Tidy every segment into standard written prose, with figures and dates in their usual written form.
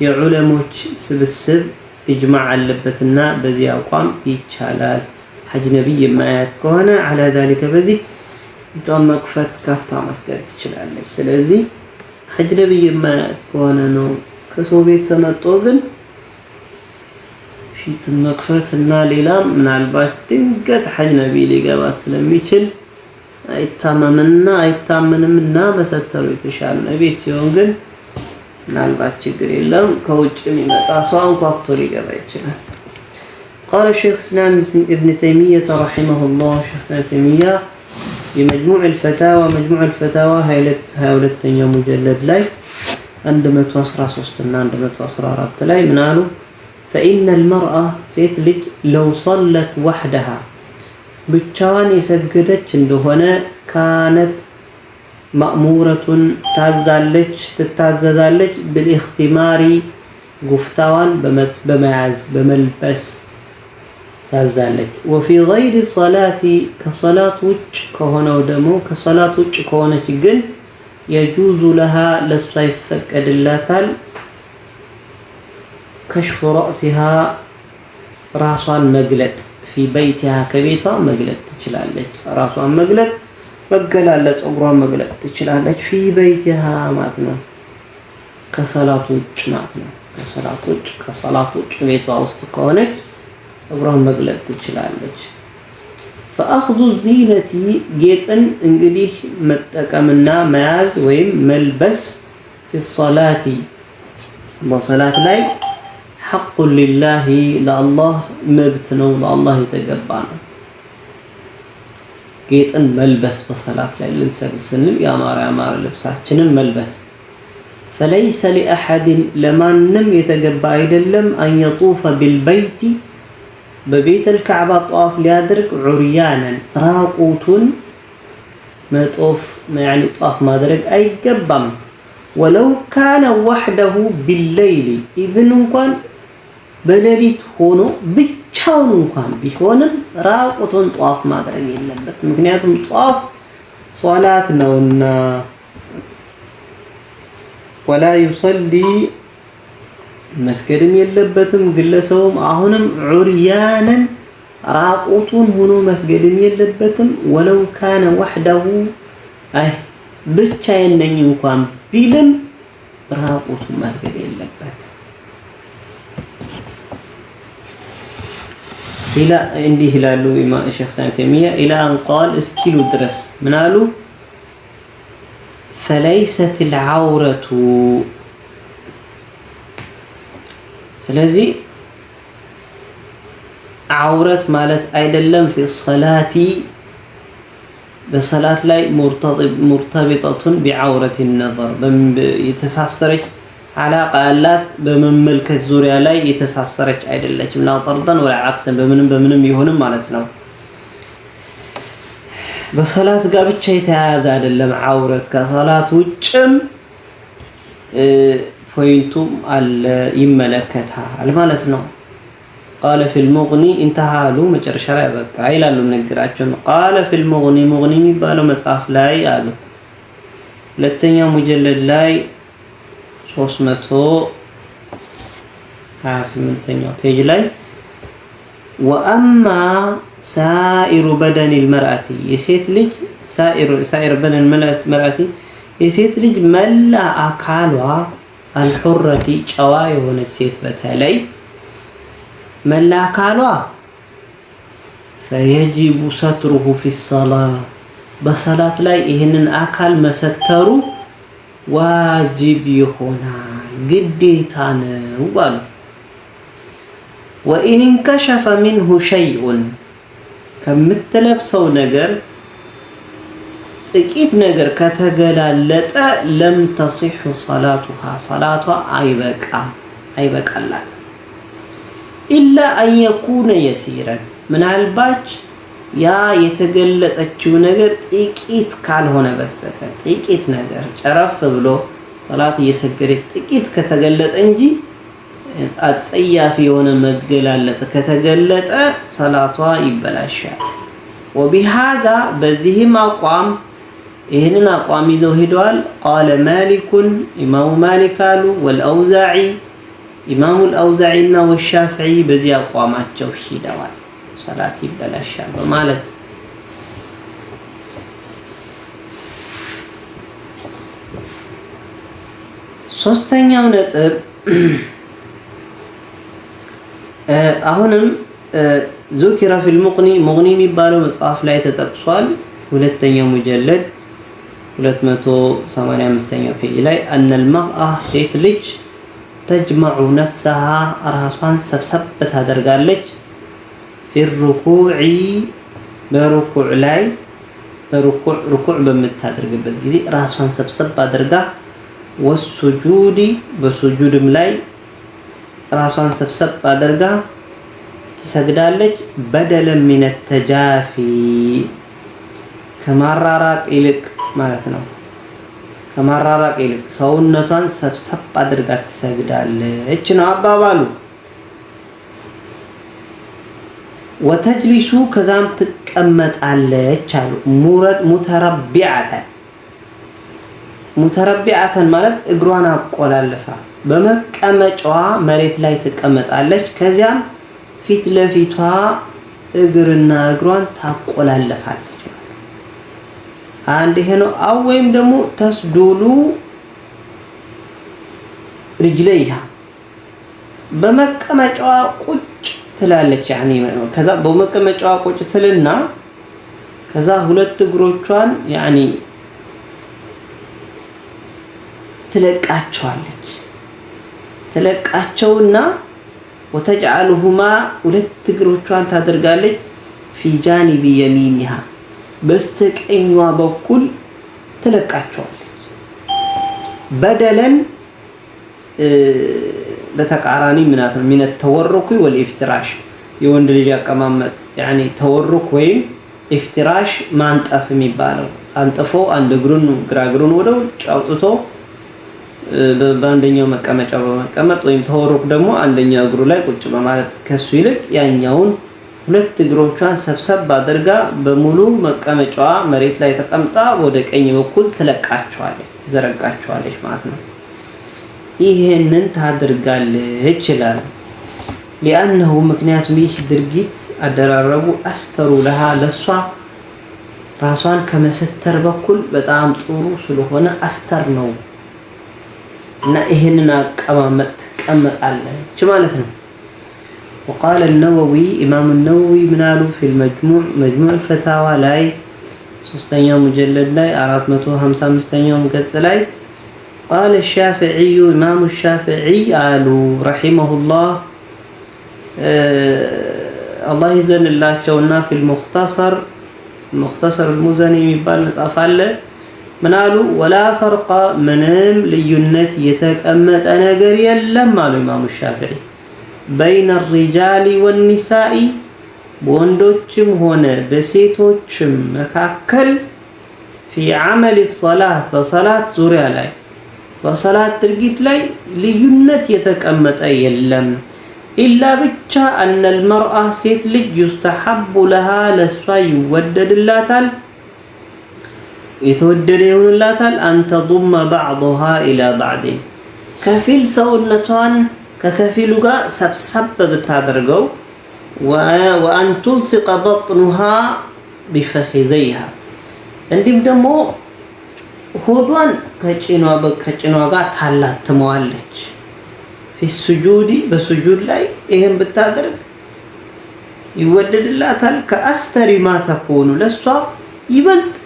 የዑለሞች ስብስብ ኢጅማዕ አለበትና በዚህ አቋም ይቻላል። አጅነቢይ የማያት ከሆነ አላ ذلك በዚህ እጇን መክፈት ከፍታ መስገድ ትችላለች። ስለዚህ አጅነቢይ የማያት ከሆነ ነው። ከሰው ቤት ተመጦ ግን ፊት መክፈትና ሌላም ምናልባት ድንገት አጅነቢ ሊገባ ስለሚችል አይታመምና አይታመንምና መሰተሩ የተሻለ ነው። ቤት ሲሆን ግን ምናልባት ችግር የለም። ከውጭ የሚመጣ ሰው አንኳኩቶ ሊገባ ይችላል። قال الشيخ الإسلام ابن تيمية رحمه الله شيخ الإسلام تيمية بمجموع الفتاوى مجموع الفتاوى هاولتين مجلد لاي عندما توصرا صوستنا عندما توصرا رابط لاي منالو فإن المرأة سيتلج لو صلت وحدها بتشوان يسجدت عندهنا كانت مأمورة تعزلج تتعززلج بالاختمار قفتوان بمعز بملبس تعزلج وفي غير الصلاة كصلاة وجه كهنا ودمو كصلاة وجه كهنا تجن يجوز لها للصيف كدلاتال كشف رأسها راسوان مقلت في بيتها كبيتها مقلت تشلالج راسوان مقلت مقلالج أبروان مقلت تشلالج في بيتها ماتنا كصلاة وجه ماتنا كصلاة وجه بيتها وسط أبراهيم مقلب تشلالج فأخذ الزينة جيتن انجليش متكامنا ماز ويم ملبس في الصلاة بصلاة لاي حق لله لله مبتنو لله يتقبعنا جيتن ملبس بصلاة لاي لنسى السنة يا مار لبساتنا ملبس فليس لأحد لما نم يتقبع يدلم أن يطوف بالبيت ببيت الكعبة طواف ليادرك عريانا راقوتون مطوف يعني طواف ما درك أي قبم ولو كان وحده بالليل إذن كان بليلت هونو بتشاون كان بيكونن راقوتون طواف ما درك يلبت مكنياتهم طواف صلاتنا ولا يصلي مسكرم يلبتم قلسهم عهنم عريانا راقوتون هنو مسكرم يلبتم ولو كان وحده بتشاين نيوكم بيلم راقوتون مسكر يلبت إلى عندي هلالو إمام الشيخ سامي تيمية إلى أن قال اسكيلو درس منالو فليست العورة ስለዚህ عورت ማለት አይደለም في الصلاة በሰላት ላይ مرتبطة بعورة النظر የተሳሰረች علاقة ያላት በመመልከት ዙሪያ ላይ የተሳሰረች አይደለችም لا طردا ولا عكسا በምንም ይሆንም ማለት ነው በሰላት ጋር ብቻ የተያያዘ አይደለም عورت ከሰላት ውጭም فوينتم يملكتها المالتنا قال في المغني انتهى له مجرش لا بقى ይላሉ ንግራቸው قال في المغني مغني የሚባለው መጽሐፍ ላይ አሉ ሁለተኛው ሙጀለድ ላይ 328ኛው ፔጅ ላይ واما سائر بدن المرأة የሴት ልጅ سائر بدن المرأة የሴት ልጅ መላ አካሏ الحرة جواي ونجسيت بتالي ملاكالوا فيجب ستره في الصلاة بصلاة لا إهنن أكل مسترو واجب يخونا قديتان وقال وإن انكشف منه شيء كمتلب سو نجر ጥቂት ነገር ከተገላለጠ ለም تصح صلاتها صلاتها አይበቃላት إلا أن يكون يسيرا ምናልባት ያ የተገለጠችው ነገር ጥቂት ካልሆነ በስተቀር ጥቂት ነገር ጨረፍ ብሎ صلاه እየሰገደች ጥቂት ከተገለጠ እንጂ አጸያፊ የሆነ መገላለጥ ከተገለጠ صلاتها ይበላሻል وبهذا በዚህም አቋም ይህንን አቋም ይዘው ሄደዋል። ቃለ ማሊኩን ኢማሙ ማሊክ አሉ ወልአውዛዒ ኢማሙ አልአውዛዒ እና ወሻፊዒ በዚህ አቋማቸው ሂደዋል። ሰላት ይበላሻል በማለት ሶስተኛው ነጥብ አሁንም ذكر في المغني مغني የሚባለው መጽሐፍ ላይ ተጠቅሷል። ሁለተኛው ሙጀለድ 285ኛው ፔጅ ላይ أن المرأة ሴት ልጅ تجمع نفسها ራሷን ሰብሰብ ታደርጋለች في الركوع በሩኩዕ ላይ ሩኩዕ በምታደርግበት ጊዜ ራሷን ሰብሰብ አድርጋ والسجود በሱጁድም ላይ ራሷን ሰብሰብ አድርጋ ትሰግዳለች። በደለ من التجافي ከማራራቅ ይልቅ ማለት ነው። ከማራራቅ ይልቅ ሰውነቷን ሰብሰብ አድርጋ ትሰግዳለች ነው አባባሉ። ወተጅሊሱ ከዛም ትቀመጣለች አሉ። ሙተረቢዓተን ማለት እግሯን አቆላልፋ በመቀመጫዋ መሬት ላይ ትቀመጣለች። ከዚያም ፊት ለፊቷ እግርና እግሯን ታቆላልፋለች ማለት ነው። አንድ ይሄ ነው። አው ወይም ደግሞ ተስዱሉ ርጅለይሃ በመቀመጫዋ ቁጭ ትላለች። ያኒ ከዛ በመቀመጫዋ ቁጭ ትልና ከዛ ሁለት እግሮቿን ያኒ ትለቃቸውና ወተجعلهማ ሁለት እግሮቿን ታደርጋለች في جانب يمينها በስተቀኟ በኩል ትለቃቸዋለች። በደለን ለተቃራኒ ምናት ነው من التورك والافتراش የወንድ ልጅ አቀማመጥ ያኒ ተወሩክ ወይም ኢፍትራሽ ማንጠፍ የሚባለው አንጥፎ አንድ እግሩን ግራ እግሩን ወደ ውጭ አውጥቶ በአንደኛው መቀመጫ በመቀመጥ ወይም ተወሩክ ደግሞ አንደኛው እግሩ ላይ ቁጭ በማለት ከሱ ይልቅ ያኛውን ሁለት እግሮቿን ሰብሰብ አድርጋ በሙሉ መቀመጫዋ መሬት ላይ ተቀምጣ ወደ ቀኝ በኩል ትለቃቸዋለች ትዘረጋቸዋለች ማለት ነው። ይሄንን ታደርጋለች ይላል። لانه ምክንያቱም ይህ ድርጊት አደራረቡ አስተሩ ለሃ ለሷ ራሷን ከመሰተር በኩል በጣም ጥሩ ስለሆነ አስተር ነው እና ይሄንን አቀማመጥ ትቀመጣለች ማለት ነው። وقال النووي امام النووي منالو في مجموع الفتاوى ላይ 3ኛው ሙጀለድ ላይ 455ኛው ገጽ ላይ قال الشافعي امام الشافعي قالوا رحمه الله الله يزن اللهቸውና في المختصر المزني የሚባል መጽሐፍ አለ። ምናሉ ولا فرق ምንም ልዩነት የተቀመጠ ነገር የለም አሉ ኢማሙ ሻፊዒ بين الرجال والنساء በወንዶችም ሆነ በሴቶችም መካከል في عمل الصلاة በሶላት ዙሪያ ላይ በሶላት ድርጊት ላይ ልዩነት የተቀመጠ የለም። إلا ብቻ أن المرأة ሴት ልጅ يستحب لها ለሷ ይወደድላታል የተወደደ ይሆንላታል أن تضم بعضها إلى بعض ከፊል ሰውነቷን ከከፊሉ ጋር ሰብሰብ ብታደርገው وأن تلصق بطنها بفخذيها እንዲም ደግሞ ሆዷን ከጭኗ ጋር ታላትመዋለች في السجود በሱጁድ ላይ ይሄን ብታደርግ ይወደድላታል። ከአስተሪ ما تكون ለሷ ይበልጥ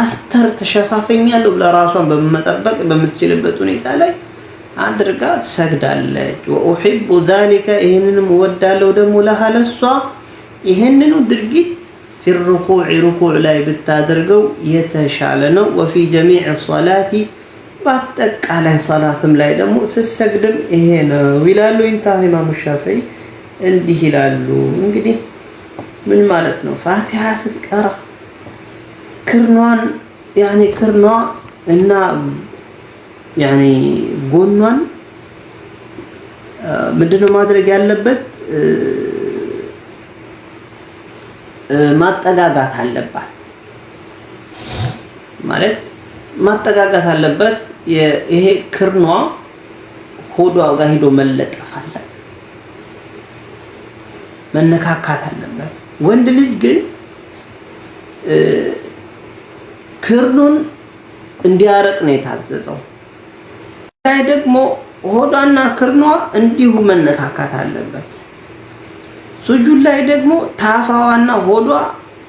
አስተር ተሸፋፈኛለሁ ብላ ራሷን በመጠበቅ በምትችልበት ሁኔታ ላይ አድርጋ ትሰግዳለች። وأحب ذلك ይሄንንም ወዳለው ደግሞ ለሃለሷ ይሄንኑ ድርጊት في الركوع ركوع ላይ ብታደርገው የተሻለ ነው። وفي جميع الصلاه በአጠቃላይ ሰላትም ላይ ደግሞ ስትሰግድም ይሄ ነው ይላሉ። ኢንተሃ ኢማሙ ሻፊዒ እንዲህ ይላሉ። እንግዲህ ምን ማለት ነው? ፋቲሃ ስትቀራ ክርኗን ያኒ ክርኗ እና ያኒ ጎኗን ምንድነው ማድረግ ያለበት? ማጠጋጋት አለባት። ማለት ማጠጋጋት አለበት። ይሄ ክርኗ ሆዷ ጋር ሄዶ መለጠፍ አለበት፣ መነካካት አለበት። ወንድ ልጅ ግን ክርኑን እንዲያረቅ ነው የታዘዘው። ላይ ደግሞ ሆዷና ክርኗ እንዲሁ መነካካት አለበት። ሱጁድ ላይ ደግሞ ታፋዋና ሆዷ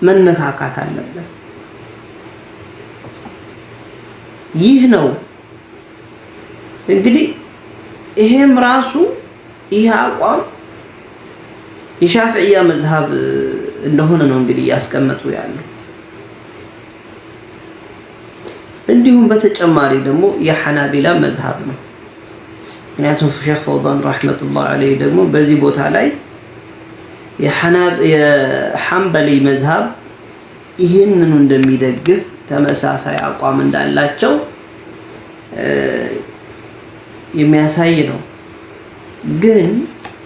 መነካካት አለበት። ይህ ነው እንግዲህ ይሄም ራሱ ይህ አቋም የሻፊዕያ መዝሀብ እንደሆነ ነው እንግዲህ ያስቀመጡ ያለው። እንዲሁም በተጨማሪ ደግሞ የሐናቢላ መዝሀብ ነው። ምክንያቱም ሼኽ ፈውዛን ረህመቱላህ ዐለይሂ ደግሞ በዚህ ቦታ ላይ የሐንበሊ መዝሀብ ይህንኑ እንደሚደግፍ ተመሳሳይ አቋም እንዳላቸው የሚያሳይ ነው። ግን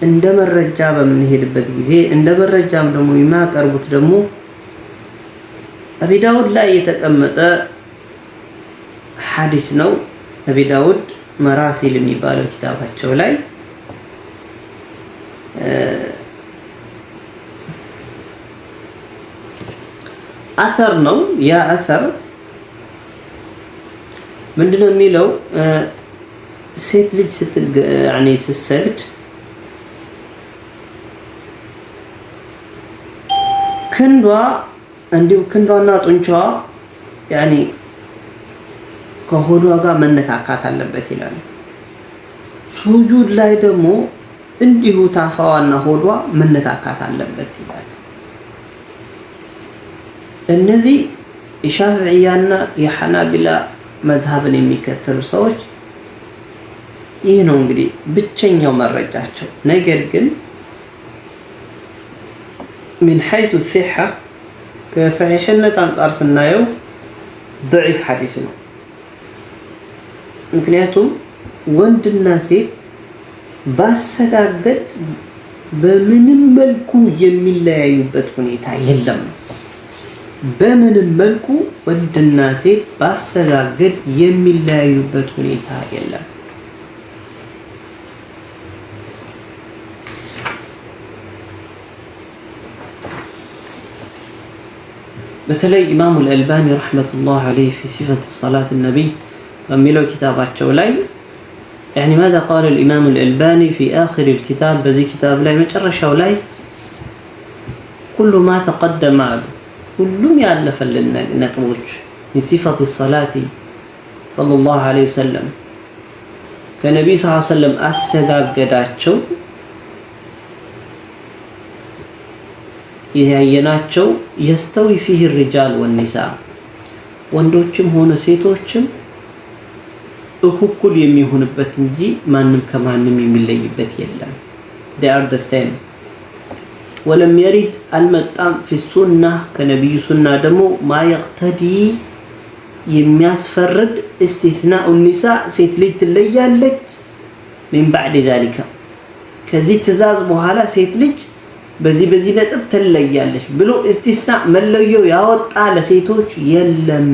እንደ መረጃ በምንሄድበት ጊዜ እንደ መረጃም ደግሞ የሚያቀርቡት ደግሞ አቢ ዳውድ ላይ የተቀመጠ ሐዲስ ነው። አቢ ዳውድ መራሲል የሚባለው ኪታባቸው ላይ አሰር ነው። ያ አሰር ምንድነው የሚለው? ሴት ልጅ ስትሰግድ ክንዷና ጡንቻዋ ከሆዷ ጋር መነካካት አለበት ይላል። ሱጁድ ላይ ደግሞ እንዲሁ ታፋዋና ሆዷ መነካካት አለበት ይላል። እነዚህ የሻፊዕያና የሐናቢላ መዝሀብን የሚከተሉ ሰዎች ይህ ነው እንግዲህ ብቸኛው መረጃቸው። ነገር ግን من حيث الصحة ከሰሒሕነት አንጻር ስናየው ضعيف ሐዲስ ነው። ምክንያቱም ወንድና ሴት ባሰጋገድ በምንም መልኩ የሚለያዩበት ሁኔታ የለም። በምንም መልኩ ወንድና ሴት ባሰጋገድ የሚለያዩበት ሁኔታ የለም። በተለይ ኢማሙ አልአልባኒ ረሕመቱላህ ዐለይሂ ፊ ሲፈት ሰላት ነቢይ በሚለው ኪታባቸው ላይ ماذا قال الإمام الألباني في آخر الكتاب بذي كتاب لا مجرشوا لا كل ما تقدم كلهم يألف للنتوج من صفة الصلاة صلى الله عليه وسلم كنبي صلى الله عليه وسلم أسجد قداتشو إذا يناتشو يستوي فيه الرجال والنساء وندوشم هون سيتوشم እኩል የሚሆንበት እንጂ ማንም ከማንም የሚለይበት የለም። they are the same ولم يرد المطام في السنة كنبي سنة ደግሞ ما يقتدي የሚያስፈርድ استثناء النساء ሴት ልጅ ትለያለች من بعد ذلك ከዚህ ትእዛዝ በኋላ ሴት ልጅ በዚህ ነጥብ ትለያለች ብሎ استثناء መለየው ያወጣ ለሴቶች የለም።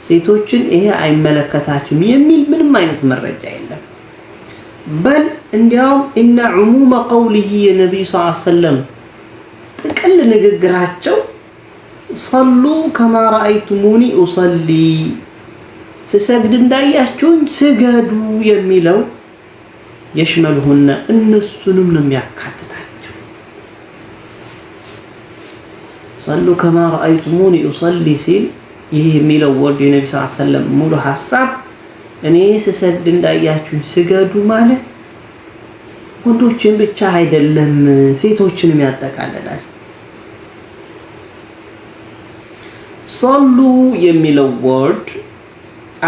ሴቶችን ይሄ አይመለከታችሁም የሚል ምንም አይነት መረጃ የለም። በል እንዲያውም ان عموم قوله النبي صلى الله عليه وسلم ጥቅል ንግግራቸው صلوا كما رأيتموني أصلي ስሰግድ እንዳያችሁኝ ስገዱ የሚለው يشملهن እነሱንም ነው የሚያካትታቸው። صلوا كما رأيتموني أصلي ሲል ይሄ የሚለው ወርድ የነብዩ ሰለላሁ ዐለይሂ ወሰለም ሙሉ ሐሳብ እኔ ስሰግድ እንዳያችሁኝ ስገዱ ማለት ወንዶችን ብቻ አይደለም ሴቶችንም ያጠቃልላል። ሶሉ የሚለው ወርድ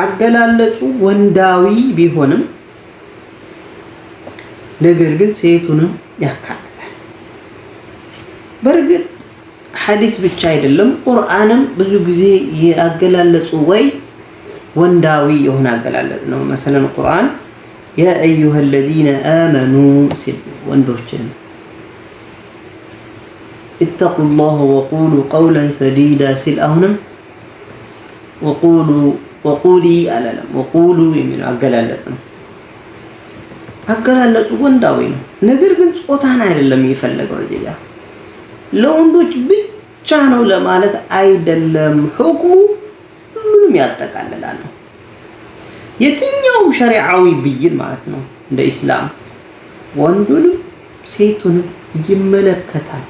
አገላለጹ ወንዳዊ ቢሆንም ነገር ግን ሴቱንም ያካትታል። በርግጥ ሐዲስ ብቻ አይደለም ቁርአንም ብዙ ጊዜ ያገላለጹ ወይ ወንዳዊ የሆነ አገላለጽ ነው። مثلا ቁርአን يا ايها الذين امنوا ወንዶችን اتقوا الله وقولوا قولا سديدا ሲል አሁንም ወቁሊ አላለም ወቁሉ የሚለው አገላለጥ ነው። አገላለጹ ወንዳዊ ነው። ነገር ግን ጾታን አይደለም የሚፈልገው እዚህ ጋር ለወንዶች ብቻ ነው ለማለት አይደለም። ሁክሙ ሁሉንም ያጠቃልላል። የትኛውም ሸሪዓዊ ብይን ማለት ነው እንደ ኢስላም ወንዱንም ሴቱንም ይመለከታል።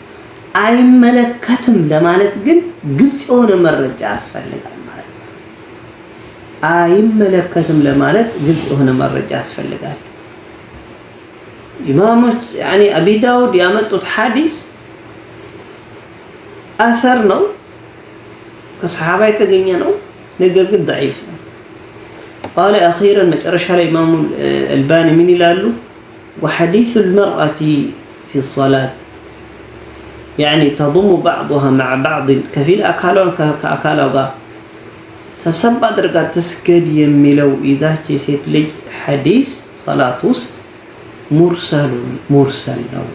አይመለከትም ለማለት ግን ግልጽ የሆነ መረጃ ያስፈልጋል ማለት ነው። አይመለከትም ለማለት ግልጽ የሆነ መረጃ ያስፈልጋል። ኢማሞች ያኒ አቢ ዳውድ ያመጡት ሐዲስ አሰር ነው ከሰሃባ የተገኘ ነው። ነገር ግን ضعيف ነው። قال اخيرا መጨረሻ ላይ ኢማሙ አልባኒ ምን ይላሉ? وحديث المرأة في الصلاة يعني تضم بعضها مع بعض كفيل أكالون كأكالوغا سبسب أدرقات تسكد يميلو إذا جيسيت لج حديث صلاة وسط مرسل نو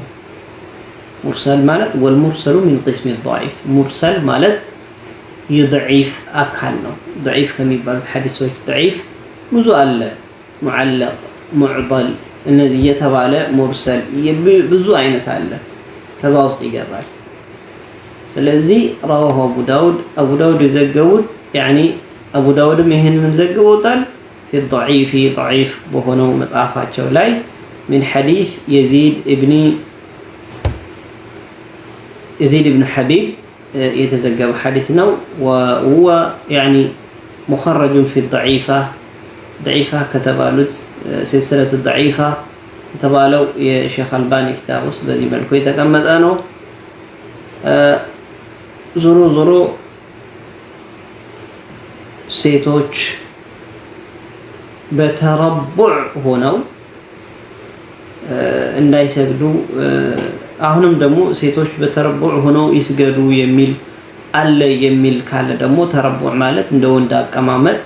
مرسل مالت والمرسل من قسم الضعيف. مرسل مالت يضعيف أكال نو ضعيف كم يبالت حديث ضعيف مزوال معلق معضل እነዚህ የተባለ ሙርሰል ብዙ አይነት አለ ከዛ ውስጥ ይገባል። ስለዚህ رواه አቡ ዳውድ የዘገቡት ያኒ አቡ ዳውድም ይሄንን ዘግበውታል في الضعيف ضعيف በሆነው መጽሐፋቸው ላይ من حديث يزيد بن حبيب የተዘገበ ሐዲስ ነው። وهو يعني مخرج في الضعيفة ضعيفة كتبالوت سلسلة الضعيفة كتبالو يا شيخ الباني كتاب ውስጥ በዚህ መልኩ የተቀመጠ ነው። ዞሮ ሴቶች በተረቡዕ ሆነው እንዳይሰግዱ አሁንም ደግሞ ሴቶች በተረቡዕ ሆነው ይስገዱ የሚል አለ። የሚል ካለ ደግሞ ተረቡዕ ማለት እንደ ወንድ አቀማመጥ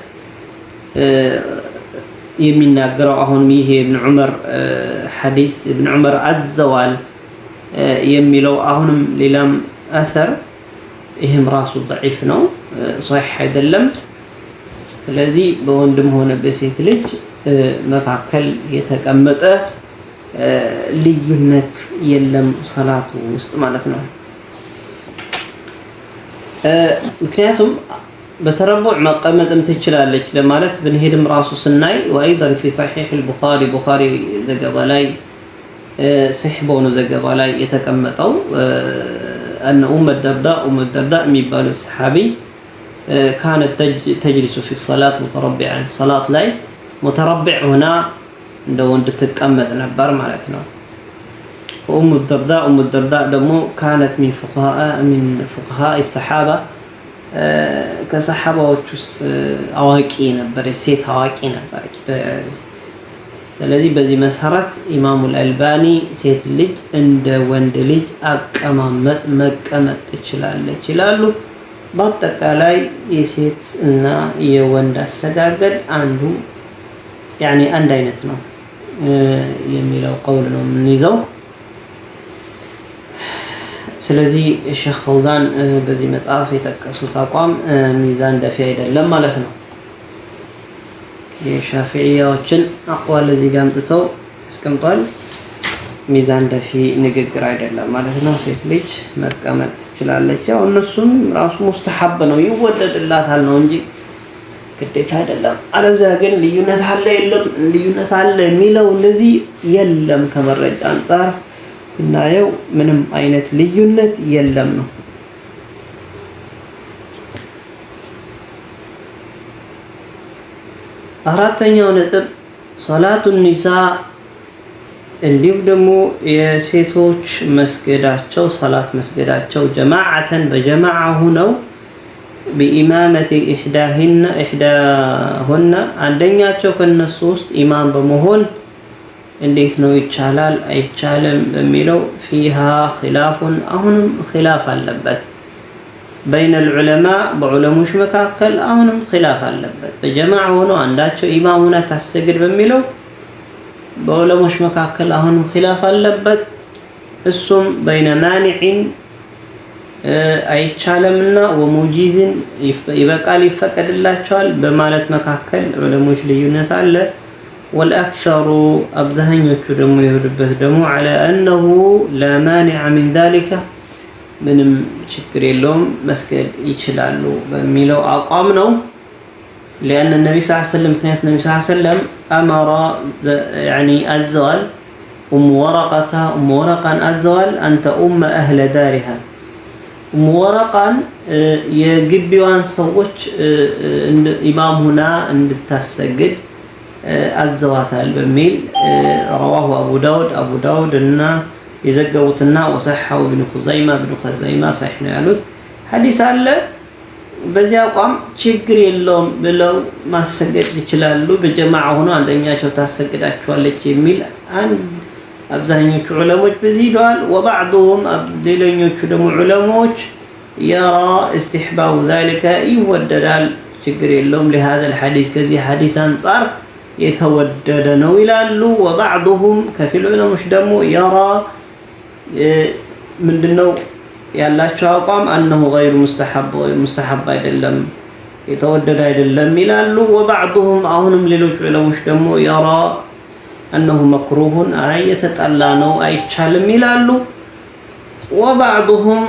የሚናገረው አሁን ይሄ ኢብኑ ዑመር ሐዲስ ኢብኑ ዑመር አዘዋል የሚለው አሁንም ሌላም አሰር ይሄም ራሱ ضعيف ነው صحيح አይደለም። ስለዚህ በወንድም ሆነ በሴት ልጅ መካከል የተቀመጠ ልዩነት የለም ሰላቱ ውስጥ ማለት ነው። ምክንያቱም በተረቡዕ መቀመጥም ትችላለች ለማለት ብንሄድም ራሱ ስናይ وايضا في صحيح البخاري بخاري ዘገባ ላይ صحيح በሆነ ዘገባ ላይ የተቀመጠው ان ام الدرداء የሚባለው ሰሃቢ كانت تجلس في الصلاه متربعا صلاه ላይ متربع هنا እንደ ወንድ ትቀመጥ ነበር ማለት ነው። ام الدرداء ደግሞ كانت من فقهاء الصحابه ከሰሃባዎች ውስጥ አዋቂ ነበረች፣ ሴት አዋቂ ነበረች። ስለዚህ በዚህ መሰረት ኢማሙ አልባኒ ሴት ልጅ እንደ ወንድ ልጅ አቀማመጥ መቀመጥ ትችላለች ይላሉ። በአጠቃላይ የሴት እና የወንድ አሰጋገድ አንዱ ያኒ አንድ አይነት ነው የሚለው ቀውል ነው የምንይዘው። ስለዚህ ሼኽ ፈውዛን በዚህ መጽሐፍ የጠቀሱት አቋም ሚዛን ደፊ አይደለም ማለት ነው። የሻፊዒያዎችን አቋል እዚህ ጋር አምጥተው ያስቀምጧል። ሚዛን ደፊ ንግግር አይደለም ማለት ነው። ሴት ልጅ መቀመጥ ትችላለች። ያው እነሱም ራሱ ሙስተሐብ ነው ይወደድላታል ነው እንጂ ግዴታ አይደለም። አለዚያ ግን ልዩነት አለ የሚለው እንደዚህ የለም። ከመረጃ አንፃር ስናየው ምንም አይነት ልዩነት የለም ነው። አራተኛው ነጥብ ሶላቱ ኒሳ እንዲሁም ደግሞ የሴቶች መስገዳቸው ሰላት መስገዳቸው ጀማዓተን በጀማዓ ሆነው በኢማመቲ ኢህዳሁና አንደኛቸው ከነሱ ውስጥ ኢማም በመሆን እንዴት ነው ይቻላል አይቻልም በሚለው ፊሃ ኺላፉን አሁንም ኺላፍ አለበት። بين العلماء በዑለሞች መካከል አሁንም ኺላፍ አለበት። በጀማዓ ሆኖ አንዳቸው ኢማሙና ታሰግድ በሚለው በዑለሞች መካከል አሁንም ኺላፍ አለበት። እሱም بين مانع አይቻለምና ወሙጂዝን ይበቃል ይፈቀድላቸዋል በማለት መካከል ዑለሞች ልዩነት አለ። والأكثر أبزهنيوቹ ደግሞ ይሁድበት ደግሞ على أنه لا مانع من ذلك ምንም ችግር የለውም መስገድ ይችላሉ በሚለው አቋም ነው። لأن النبي صلى الله عليه وسلم ምክንያት النبي صلى الله عليه وسلم أمر يعني الزوال أم ورقة الزوال أن تؤم أهل دارها أم ورقة የግቢዋን ሰዎች ኢማም ሁና እንድታሰግድ አዘዋታል በሚል رواه أبو داود እና የዘገቡትና ወሰሐው ኢብኑ ኹዘይማ صحيح ነው ያሉት ሐዲስ አለ። በዚህ አቋም ችግር የለውም ብለው ማሰገድ ይችላሉ። በጀማዓ ሆኖ አንደኛቸው ታሰግዳቸዋለች የሚል አብዛኞቹ ዑለሞች በዚህ ሄደዋል። وبعضهم ሌሎኞቹ ደግሞ ዑለሞች يرى استحباب ذلك ይወደዳል ችግር የለውም لهذا الحديث ከዚህ ሐዲስ አንፃር የተወደደ ነው ይላሉ። وبعضهم ከፊል ዑለሞች ደግሞ يرى ምንድነው ያላቸው አቋም انه غير مستحب አይደለም የተወደደ አይደለም ይላሉ። وبعضهم አሁንም ሌሎች ዑለሞች ደግሞ يرى انه مكروه የተጠላ ነው አይቻልም ይላሉ። وبعضهم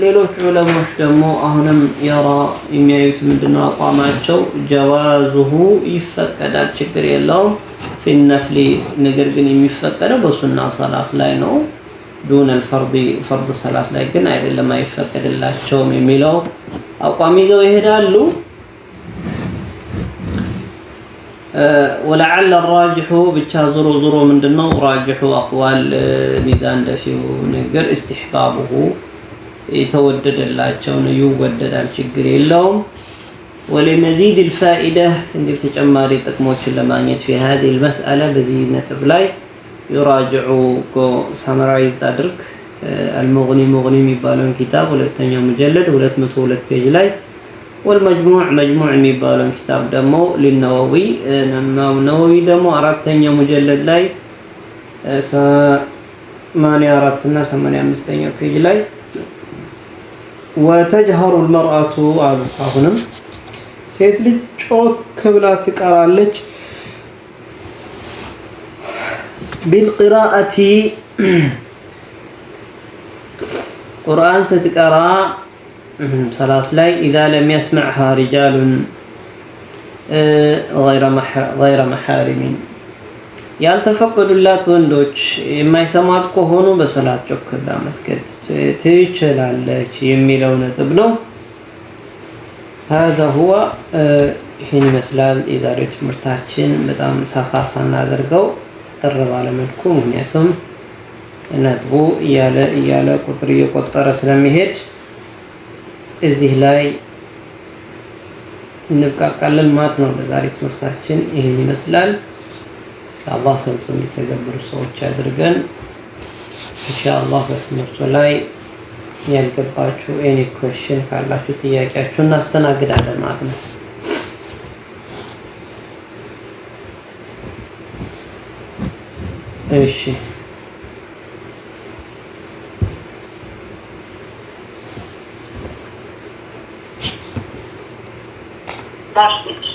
ሌሎች ዑለሞች ደግሞ አሁንም يرى የሚያዩት ምንድነው አቋማቸው ጀዋዙሁ ይፈቀዳል ችግር የለውም في النفل ነገር ግን የሚፈቀደው በሱና ሰላት ላይ ነው دون الفرض فرض الصلاه ላይ ግን አይደለም አይፈቀድላቸውም የሚለው አቋም ይዘው ይሄዳሉ። ولعل الراجح ብቻ ዞሮ ምንድነው راجح اقوال ሚዛን ደፊው ነገር استحبابه የተወደደላቸው ነው ይወደዳል ችግር የለውም። ولمزيد الفائده እንግዲህ ተጨማሪ ጥቅሞችን ለማግኘት في هذه المساله በዚህ ነጥብ ላይ يراجعوا سمرايز አድርግ المغني የሚባለውን ኪታብ ሁለተኛው ሙጀለድ 202 ፔጅ ላይ والمجموع የሚባለውን ኪታብ ደግሞ للنووي ደግሞ አራተኛው ሙጀለድ ላይ 84 እና 85ኛው ፔጅ ላይ وتجهر المرأة አሁንም ሴት ልጅ ጮክ ብላ ትቀራለች بالقراءة قرآن ستقرأ صلاة لاي إذا لم يسمعها رجال غير محارم ያልተፈቀዱላት ወንዶች የማይሰማት ከሆኑ በሰላት ጮክ ብላ መስገድ ትችላለች የሚለው ነጥብ ነው። هذا هو ይህን ይመስላል የዛሬው ትምህርታችን። በጣም ሰፋ ሳናደርገው አጠር ባለ መልኩ ምክንያቱም ነጥቡ እያለ ቁጥር እየቆጠረ ስለሚሄድ እዚህ ላይ እንብቃቃለን ማለት ነው። በዛሬ ትምህርታችን ይህን ይመስላል። አላህ ሰምቶ የሚተገብሩ ሰዎች አድርገን ኢንሻአላህ በትምህርቱ ላይ ያልገባችሁ any question ካላችሁ ጥያቄያችሁን እናስተናግዳለን ማለት ነው። እሺ Başlık